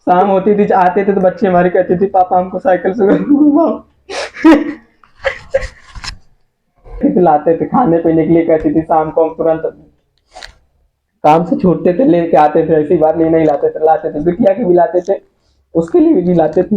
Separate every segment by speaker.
Speaker 1: शाम होती थी, आते थे तो बच्चे हमारे कहते थे पापा हमको साइकिल से घुमाओ। लाते थे खाने पीने के लिए, कहती थी शाम को हम तुरंत काम से छूटते थे लेके आते थे, ऐसी बात नहीं लाते थे, लाते थे बिटिया के भी लाते थे, उसके लिए भी लाते थे,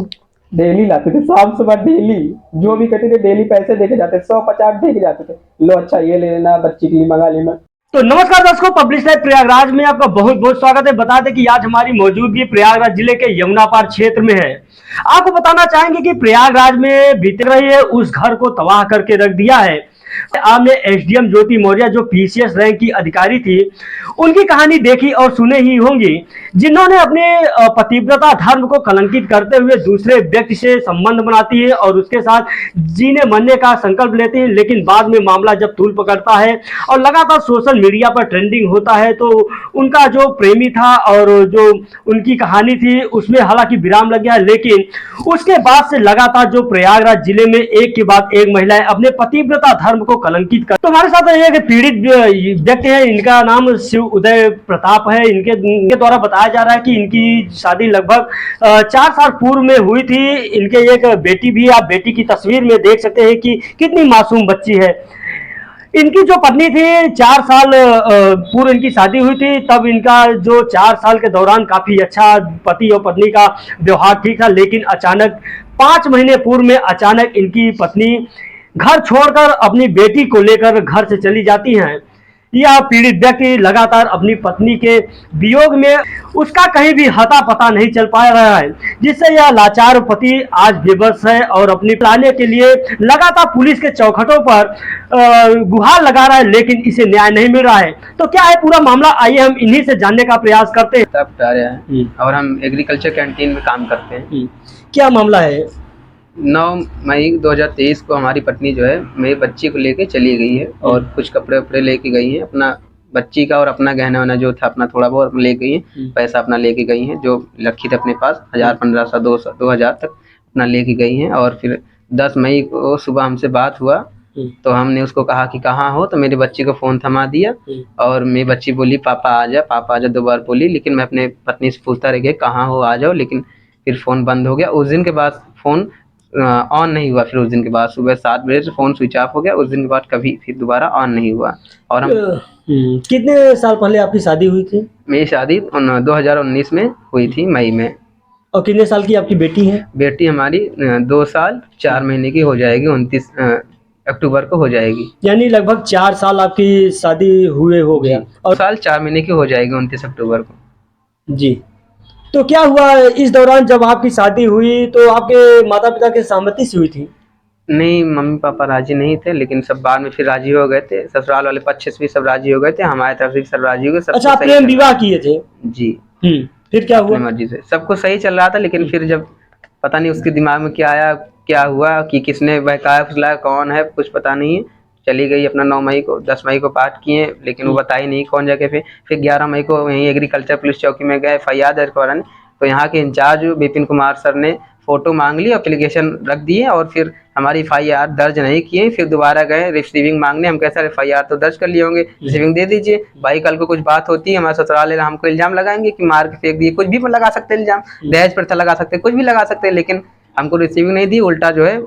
Speaker 1: डेली लाते थे, शाम सुबह डेली, जो भी कहते थे डेली पैसे देके जाते थे, 150 दे के जाते थे, लो अच्छा ये ले लेना, बच्ची के लिए मंगा लेना।
Speaker 2: तो नमस्कार दर्शकों, पब्लिश लाइव प्रयागराज में आपका बहुत बहुत स्वागत है। बता दें कि आज हमारी मौजूदगी प्रयागराज जिले के यमुना पार क्षेत्र में है। आपको बताना चाहेंगे कि प्रयागराज में बीते रही उस घर को तबाह करके रख दिया है। आपने एसडीएम ज्योति मौर्य जो पीसीएस रैंक की अधिकारी थी, उनकी कहानी देखी और सुने ही होंगी, जिन्होंने अपने पतिव्रता धर्म को कलंकित करते हुए दूसरे व्यक्ति से संबंध बनाती है और उसके साथ जीने मरने का संकल्प लेती है। लेकिन बाद में मामला जब तूल पकड़ता है और लगातार सोशल मीडिया पर ट्रेंडिंग होता है, तो उनका जो प्रेमी था और जो उनकी कहानी थी उसमें हालांकि विराम लग गया, लेकिन उसके बाद से लगातार जो प्रयागराज जिले में एक के बाद एक महिलाएं अपने पतिव्रता धर्म को कलंकित कर। तो हमारे साथ एक पीड़ित व्यक्ति है, इनका नाम शिव उदय प्रताप है। इनके द्वारा बताया जा रहा है कि इनकी शादी लगभग 4 साल पूर्व में हुई थी। इनके एक बेटी भी, आप बेटी की तस्वीर में देख सकते हैं कि कितनी मासूम बच्ची है। इनकी जो पत्नी थी, 4 साल पूर्व इनकी शादी हुई थी, तब इनका जो 4 साल के दौरान काफी अच्छा पति और पत्नी का व्यवहार ठीक था, लेकिन अचानक 5 महीने पूर्व में अचानक इनकी पत्नी घर छोड़कर अपनी बेटी को लेकर घर से चली जाती हैं। यह पीड़ित व्यक्ति लगातार अपनी पत्नी के वियोग में उसका कहीं भी हता पता नहीं चल पा रहा है, जिससे यह लाचार पति आज बेबस है और अपनी लाने के लिए लगातार पुलिस के चौखटों पर गुहार लगा रहा है, लेकिन इसे न्याय नहीं मिल रहा है। तो क्या है पूरा मामला, आइए हम इन्हीं से जानने का प्रयास करते हैं।
Speaker 3: तब रहे हैं और हम एग्रीकल्चर कैंटीन में काम करते हैं।
Speaker 2: क्या मामला है?
Speaker 3: 9 मई 2023 को हमारी पत्नी जो है मेरी बच्ची को लेके चली गई है और कुछ कपड़े वपड़े लेके गई हैं, अपना बच्ची का और अपना गहना वहना जो था अपना थोड़ा बहुत ले गई हैं, पैसा अपना लेके गई हैं, जो रखी थी अपने पास 1000 1500 2000 तक अपना लेके गई हैं। और फिर 10 मई को सुबह हमसे बात हुआ, तो हमने उसको कहा कि कहाँ हो, तो मेरी बच्ची को फ़ोन थमा दिया और मेरी बच्ची बोली पापा आ जा, पापा आ जा 2 बार बोली, लेकिन मैं अपने पत्नी से पूछता रह गया कहाँ हो आ जाओ, लेकिन फिर फ़ोन बंद हो गया। उस दिन के बाद फ़ोन ऑन नहीं हुआ। फिर उस दिन के बाद सुबह 7 बजे से फ़ोन स्विच ऑफ हो गया। उस दिन के बाद कभी फिर दोबारा ऑन नहीं हुआ। और हम
Speaker 2: कितने साल पहले आपकी शादी हुई थी?
Speaker 3: मेरी शादी 2019 में हुई थी, मई में।
Speaker 2: और कितने साल की आपकी बेटी है?
Speaker 3: बेटी हमारी 2 साल 4 महीने की हो जाएगी, 29 अक्टूबर को हो जाएगी।
Speaker 2: यानी लगभग 4 साल आपकी शादी हुए हो गया
Speaker 3: और साल 4 महीने की हो जाएगी 29 अक्टूबर को।
Speaker 2: जी। तो क्या हुआ इस दौरान जब आपकी शादी हुई, तो आपके माता पिता के सहमति से हुई थी?
Speaker 3: नहीं, मम्मी पापा राजी नहीं थे, लेकिन सब बाद में फिर राजी हो गए थे। ससुराल वाले पक्ष से भी सब राजी हो गए थे, हमारी तरफ से भी सब राजी हो गए।
Speaker 2: अच्छा, प्रेम विवाह किए थे?
Speaker 3: जी।
Speaker 2: फिर क्या हुआ?
Speaker 3: मर्जी से सब कुछ सही चल रहा था, लेकिन फिर जब पता नहीं उसके दिमाग में क्या आया, क्या हुआ कि किसने बहकाया फुसलाया, कौन है कुछ पता नहीं है। चली गई अपना 9 मई को, 10 मई को पाठ किए, लेकिन वो बताई नहीं कौन जगह पे। फिर 11 मई को वहीं एग्रीकल्चर पुलिस चौकी में गए FIR दर्ज करवाने, तो यहाँ के इंचार्ज विपिन कुमार सर ने फ़ोटो मांग ली, एप्लीकेशन रख दिए और फिर हमारी FIR दर्ज नहीं किए। फिर दोबारा गए रिसीविंग मांगने, हम कैसा FIR तो दर्ज कर लिए होंगे, रिसीविंग दे दीजिए भाई, कल को कुछ बात होती है हमारे ससुराल वाले हमको इल्ज़ाम लगाएंगे कि मार के फेंक दिए, कुछ भी लगा सकते हैं इल्ज़ाम, दहेज प्रथा लगा सकते हैं, कुछ भी लगा सकते हैं, लेकिन हमको रिसीविंग नहीं दी, उल्टा जो है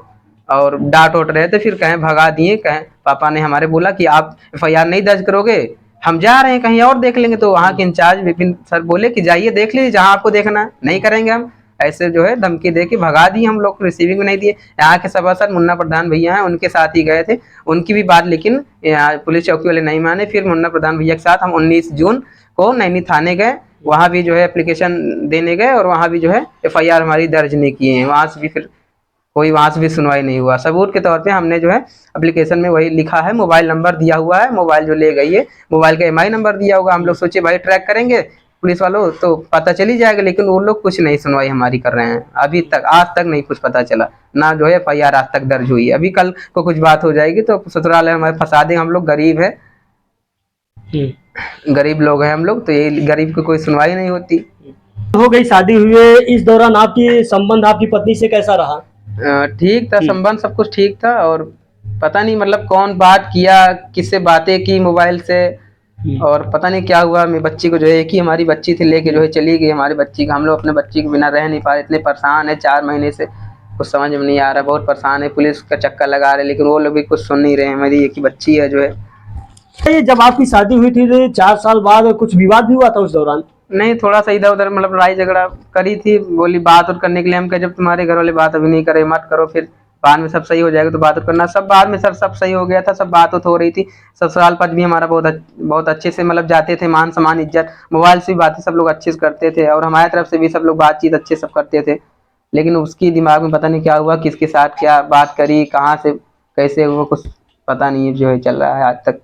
Speaker 3: और डांट ओट रहे थे। फिर कहें भगा दिए, कहें पापा ने हमारे बोला कि आप FIR नहीं दर्ज करोगे, हम जा रहे हैं कहीं और देख लेंगे। तो वहाँ के इंचार्ज विपिन सर बोले कि जाइए देख लीजिए जहाँ आपको देखना है, नहीं करेंगे हम। ऐसे जो है धमकी दे के भगा दी, हम लोग रिसीविंग नहीं दिए। यहाँ के सभासद मुन्ना प्रधान भैया हैं, उनके साथ ही गए थे, उनकी भी बात लेकिन पुलिस चौकी वाले नहीं माने। फिर मुन्ना प्रधान भैया के साथ हम 19 जून को नैनी थाने गए, वहाँ भी जो है एप्लीकेशन देने गए और वहाँ भी जो है FIR हमारी दर्ज नहीं किए हैं। वहाँ से भी फिर कोई वहाँ से भी सुनवाई नहीं हुआ। सबूत के तौर पे हमने जो है एप्लीकेशन में वही लिखा है, मोबाइल नंबर दिया हुआ है, मोबाइल जो ले गई है मोबाइल का MI नंबर दिया होगा। हम लोग सोचे भाई ट्रैक करेंगे पुलिस वालों तो पता चल ही जाएगा, लेकिन वो लोग कुछ नहीं सुनवाई हमारी कर रहे हैं। अभी तक आज तक नहीं कुछ पता चला, ना जो है FIR आज तक दर्ज हुई है। अभी कल को कुछ बात हो जाएगी तो ससुराल हमारे फंसा देंगे, हम लोग गरीब है, गरीब लोग हैं हम लोग, तो ये गरीब की कोई सुनवाई नहीं होती।
Speaker 2: हो गई शादी हुए, इस दौरान आपकी संबंध आपकी पत्नी से कैसा रहा?
Speaker 3: ठीक था संबंध, सब कुछ ठीक था। और पता नहीं मतलब कौन बात किया, किससे बातें की मोबाइल से, और पता नहीं क्या हुआ, मेरी बच्ची को जो है, एक ही हमारी बच्ची थी, लेके जो है चली गई हमारी बच्ची को। हम लोग अपने बच्ची के बिना रह नहीं पा रहे, इतने परेशान है 4 महीने से, कुछ समझ में नहीं आ रहा, बहुत परेशान है। पुलिस का चक्कर लगा रहे, लेकिन वो लोग भी कुछ सुन नहीं रहे। हमारी एक ही बच्ची है जो है।
Speaker 2: ये जब आपकी शादी हुई थी तो 4 साल बाद कुछ विवाद भी हुआ था उस दौरान?
Speaker 3: नहीं, थोड़ा सा इधर उधर मतलब लड़ाई झगड़ा करी थी, बोली बात और करने के लिए। हम कहे जब तुम्हारे घर वाले बात अभी नहीं करे, मत करो, फिर बाद में सब सही हो जाएगा तो बात और करना। सब बाद में सर सब सही हो गया था, सब बात हो रही थी। ससुराल पक्ष भी हमारा बहुत अच्छे से मतलब जाते थे, मान सम्मान इज्जत, मोबाइल से भी बातें सब लोग अच्छे से करते थे, और हमारी तरफ से भी सब लोग बातचीत अच्छे सब करते थे। लेकिन उसकी दिमाग में पता नहीं क्या हुआ, किसके साथ क्या बात करी, कहाँ से कैसे, वो कुछ पता नहीं जो है चल रहा है आज तक,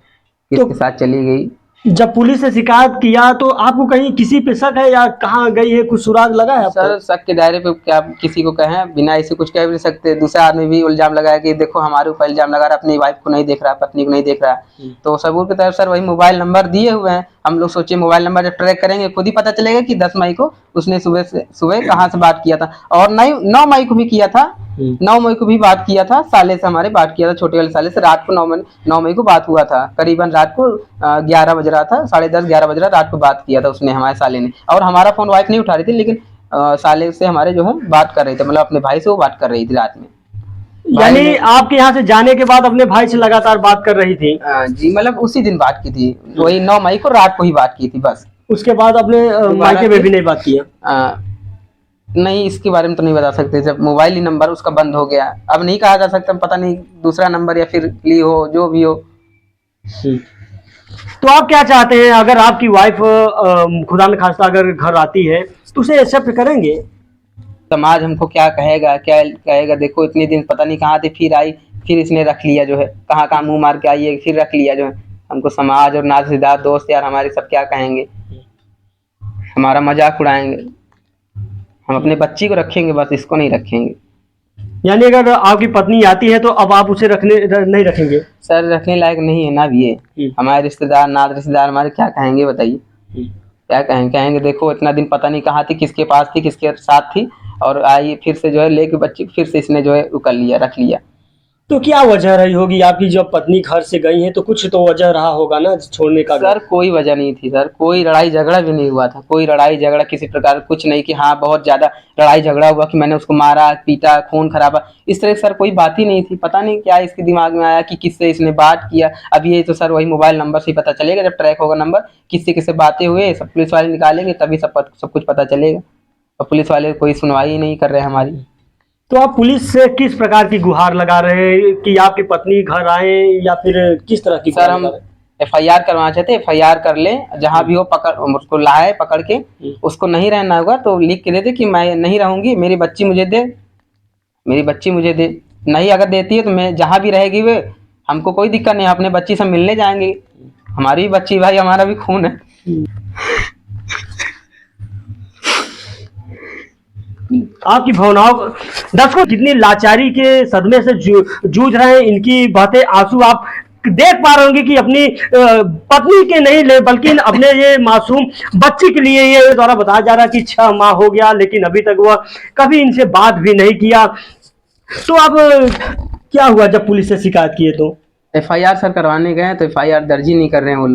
Speaker 3: किसके साथ चली गई।
Speaker 2: जब पुलिस से शिकायत किया तो आपको कहीं किसी पे शक है या कहाँ गई है, कुछ सुराग लगा है आपको?
Speaker 3: सर शक के दायरे पे क्या किसी को कहें, बिना ऐसे कुछ कह भी नहीं सकते। दूसरा आदमी भी इल्जाम लगाया कि देखो हमारे ऊपर इल्जाम लगा रहा है, अपनी वाइफ को नहीं देख रहा, पत्नी को नहीं देख रहा। तो सबूत की तरफ सर वही मोबाइल नंबर दिए हुए हैं। हम लोग सोचे मोबाइल नंबर जब ट्रैक करेंगे खुद ही पता चलेगा कि 10 मई को उसने सुबह कहाँ से बात किया था, और 9 मई को भी किया था। 9 मई को भी बात किया था, साले से हमारे बात किया था, छोटे वाले साले से। रात को 9 मई को बात हुआ था, करीबन रात को 11 बज रहा था, 10:30 11 बज रहा, रात को बात किया था उसने, हमारे साले ने। और हमारा फोन वाइफ नहीं उठा रही थी, लेकिन साले से हमारे जो है बात कर रही थी, मतलब अपने भाई से वो बात कर रही थी रात में।
Speaker 2: यानी आपके यहाँ से जाने के बाद अपने भाई से लगातार बात कर रही थी?
Speaker 3: जी, मतलब उसी दिन बात की थी, वही 9 मई को रात को ही बात की थी बस।
Speaker 2: उसके बाद अपने मायके में भी नहीं बात किया?
Speaker 3: नहीं, इसके बारे में तो नहीं बता सकते, जब मोबाइल ही नंबर उसका बंद हो गया। अब नहीं कहा जा सकता, पता नहीं दूसरा नंबर या फिर ली हो, जो भी हो।
Speaker 2: तो आप क्या चाहते हैं, अगर आपकी वाइफ खुदा न खास्ता अगर घर आती है तो उसे एक्सेप्ट करेंगे?
Speaker 3: समाज हमको क्या कहेगा, क्या कहेगा? देखो इतने दिन पता नहीं कहाँ थी, फिर आई, फिर इसने रख लिया जो है, कहाँ कहाँ मुंह मार के आई है, फिर रख लिया जो है। हमको समाज और नाज़दार दोस्त यार हमारे सब क्या कहेंगे, हमारा मजाक उड़ाएंगे। हम अपने बच्ची को रखेंगे बस, इसको नहीं रखेंगे।
Speaker 2: यानी अगर आपकी पत्नी आती है तो अब आप उसे नहीं रखेंगे?
Speaker 3: सर रखने लायक नहीं है ना भी ये। हमारे रिश्तेदार नात रिश्तेदार हमारे क्या कहेंगे बताइए? क्या कहेंगे देखो इतना दिन पता नहीं कहाँ थी, किसके पास थी, किसके साथ थी, और आई फिर से जो है लेके बच्ची, फिर से इसने जो है वो कर लिया, रख लिया।
Speaker 2: तो क्या वजह रही होगी आपकी, जब पत्नी घर से गई है तो कुछ तो वजह रहा होगा ना छोड़ने का?
Speaker 3: सर कोई वजह नहीं थी सर, कोई लड़ाई झगड़ा भी नहीं हुआ था, कोई लड़ाई झगड़ा किसी प्रकार कुछ नहीं कि हाँ बहुत ज्यादा लड़ाई झगड़ा हुआ कि मैंने उसको मारा पीटा खून खराबा, इस तरह सर कोई बात ही नहीं थी। पता नहीं क्या इसके दिमाग में आया कि किससे इसने बात किया। अब ये तो सर वही मोबाइल नंबर से ही पता चलेगा, जब ट्रैक होगा नंबर, किससे किससे बातें हुए, सब पुलिस वाले निकालेंगे तभी सब कुछ पता चलेगा। और पुलिस वाले कोई सुनवाई ही नहीं कर रहे हमारी।
Speaker 2: तो आप पुलिस से किस प्रकार की गुहार लगा रहे हैं कि आपकी पत्नी घर आए, या फिर किस तरह की?
Speaker 3: सर हम FIR करवाना चाहते, FIR कर ले, जहाँ भी हो पकड़ उसको लाए, पकड़ के उसको नहीं रहना होगा तो लिख के दे दे कि मैं नहीं रहूंगी, मेरी बच्ची मुझे दे, मेरी बच्ची मुझे दे। नहीं अगर देती है तो मैं जहाँ भी रहेगी वे, हमको कोई दिक्कत नहीं, अपने बच्ची से मिलने जाएंगे, हमारी भी बच्ची भाई, हमारा भी खून है।
Speaker 2: आपकी भावनाओं, दर्शकों जितनी लाचारी के सदमे से जूझ रहे हैं, इनकी बातें आंसू आप देख पा रहे होंगे कि अपनी पत्नी के नहीं ले बल्कि अपने ये मासूम बच्ची के लिए ये द्वारा बताया जा रहा है कि 6 माह हो गया लेकिन अभी तक वह कभी इनसे बात भी नहीं किया। तो अब क्या हुआ जब पुलिस से शिकायत किए? तो
Speaker 3: FIR सर करवाने गए तो FIR दर्ज ही नहीं कर रहे हैं वो लोग।